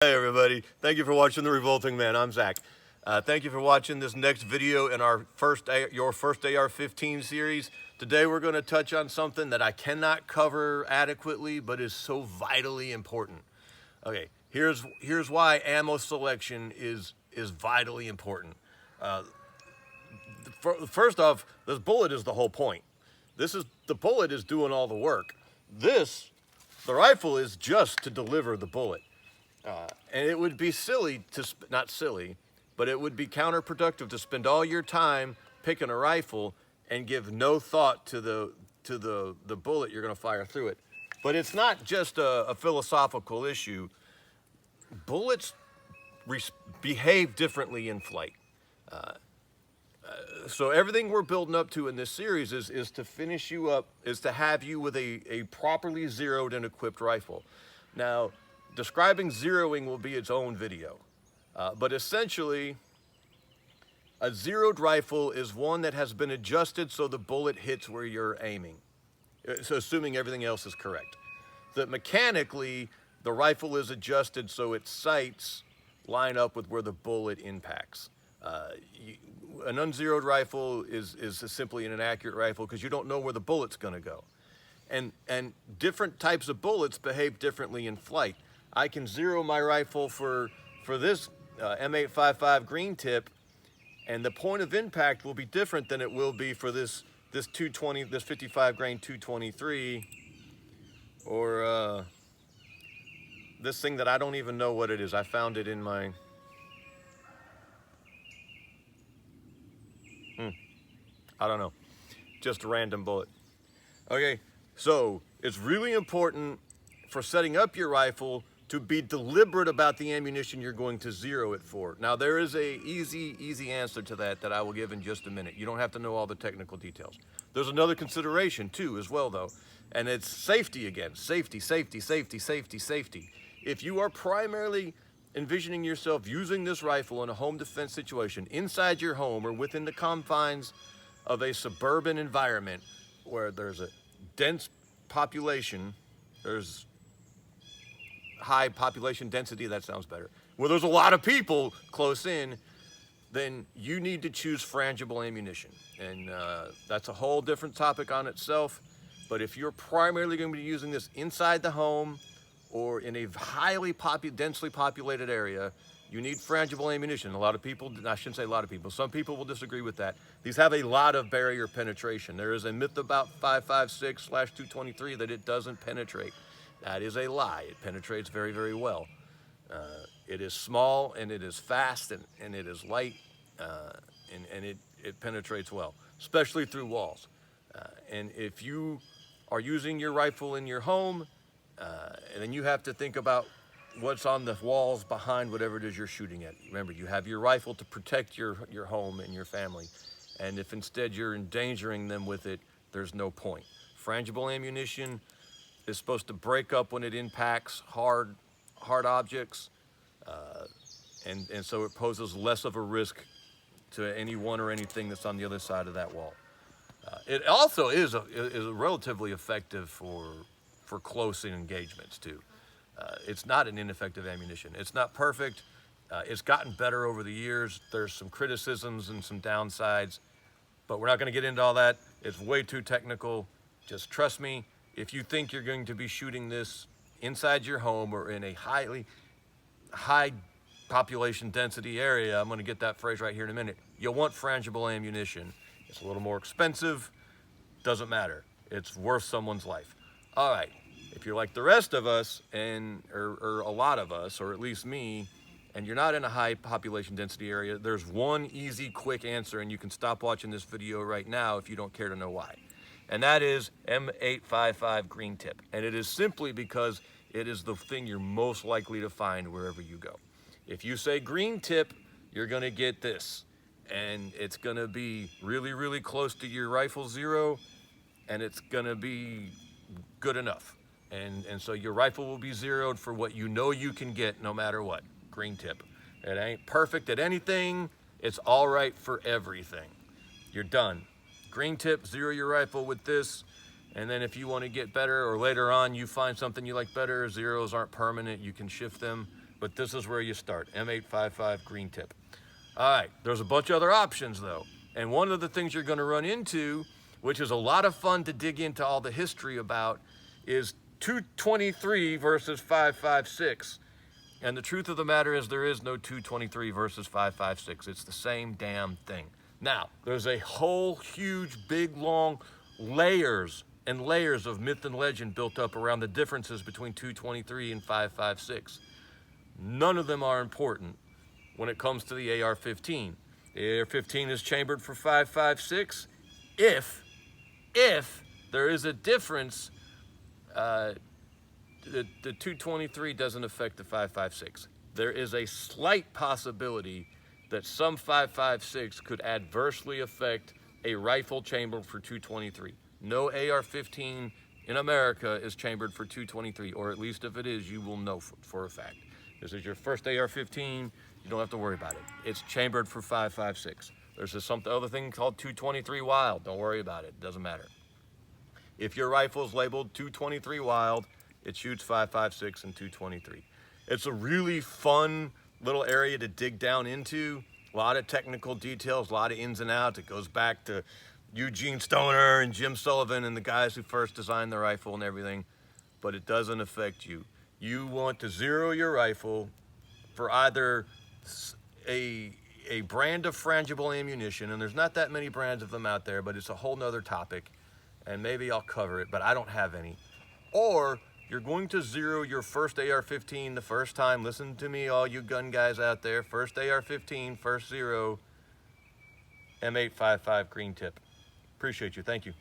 Hey everybody, thank you for watching The Revolting Man. I'm Zach. Thank you for watching this next video in our your first AR-15 series. Today we're going to touch on something that I cannot cover adequately, but is so vitally important. Okay, here's why ammo selection is vitally important. First off, this bullet is the whole point. The bullet is doing all the work. The rifle is just to deliver the bullet. And it would be silly not silly, but it would be counterproductive to spend all your time picking a rifle and give no thought to the bullet you're going to fire through it. But it's not just a philosophical issue. Bullets behave differently in flight. So everything we're building up to in this series is to finish you up, is to have you with a properly zeroed and equipped rifle. Now, describing zeroing will be its own video, but essentially a zeroed rifle is one that has been adjusted so the bullet hits where you're aiming, so assuming everything else is correct. That mechanically the rifle is adjusted so its sights line up with where the bullet impacts. An unzeroed rifle is simply an inaccurate rifle because you don't know where the bullet's going to go, and different types of bullets behave differently in flight. I can zero my rifle for this M855 green tip, and the point of impact will be different than it will be for this 55 grain 223, or this thing that I don't even know what it is. I found it in my I don't know, just a random bullet. Okay, so it's really important for setting up your rifle to be deliberate about the ammunition you're going to zero it for. Now, there is a easy answer to that I will give in just a minute. You don't have to know all the technical details. There's another consideration too as well though, and it's safety again. Safety. If you are primarily envisioning yourself using this rifle in a home defense situation inside your home or within the confines of a suburban environment where there's a dense population, there's high population density, that sounds better, where there's a lot of people close in, then you need to choose frangible ammunition. And that's a whole different topic on itself. But if you're primarily going to be using this inside the home or in a highly densely populated area, you need frangible ammunition. A lot of people, I shouldn't say a lot of people, some people will disagree with that. These have a lot of barrier penetration. There is a myth about 5.56/223 that it doesn't penetrate. That is a lie. It penetrates very, very well. It is small and it is fast and it is light, and it penetrates well, especially through walls. And if you are using your rifle in your home, and then you have to think about what's on the walls behind whatever it is you're shooting at. Remember, you have your rifle to protect your home and your family. And if instead you're endangering them with it, there's no point. Frangible ammunition is supposed to break up when it impacts hard objects, and so it poses less of a risk to anyone or anything that's on the other side of that wall. It also is relatively effective for close engagements too. It's not an ineffective ammunition. It's not perfect. It's gotten better over the years. There's some criticisms and some downsides, but we're not going to get into all that. It's way too technical. Just trust me. If you think you're going to be shooting this inside your home or in a high population density area, I'm going to get that phrase right here in a minute, you'll want frangible ammunition. It's a little more expensive, doesn't matter. It's worth someone's life. All right, if you're like the rest of us, or a lot of us, or at least me, and you're not in a high population density area, there's one easy, quick answer, and you can stop watching this video right now if you don't care to know why. And that is M855 green tip. And it is simply because it is the thing you're most likely to find wherever you go. If you say green tip, you're gonna get this. And it's gonna be really, really close to your rifle zero, and it's gonna be good enough. And so your rifle will be zeroed for what you know you can get no matter what, green tip. It ain't perfect at anything, it's all right for everything. You're done. Green tip, zero your rifle with this, and then if you want to get better or later on you find something you like better, zeros aren't permanent, you can shift them. but this is where you start, M855 green tip. All right, there's a bunch of other options though. And one of the things you're gonna run into, which is a lot of fun to dig into all the history about, is 223 versus 556. And the truth of the matter is there is no 223 versus 556. It's the same damn thing. Now, there's a whole huge, big, long layers and layers of myth and legend built up around the differences between 223 and 556. None of them are important when it comes to the AR-15. The AR-15 is chambered for 556. If there is a difference, the 223 doesn't affect the 556. There is a slight possibility that some 556 could adversely affect a rifle chambered for 223. No AR-15 in America is chambered for 223, or at least if it is, you will know for a fact. This is your first AR-15, you don't have to worry about it. It's chambered for 556. There's this other thing called 223 Wild. Don't worry about it, doesn't matter. If your rifle is labeled 223 Wild, it shoots 556 and 223. It's a really fun little area to dig down into. A lot of technical details, a lot of ins and outs. It goes back to Eugene Stoner and Jim Sullivan and the guys who first designed the rifle and everything, but it doesn't affect you. You want to zero your rifle for either a brand of frangible ammunition, and there's not that many brands of them out there, but it's a whole nother topic, and maybe I'll cover it, but I don't have any. Or you're going to zero your first AR-15 the first time. Listen to me, all you gun guys out there. First AR-15, first zero, M855 green tip. Appreciate you. Thank you.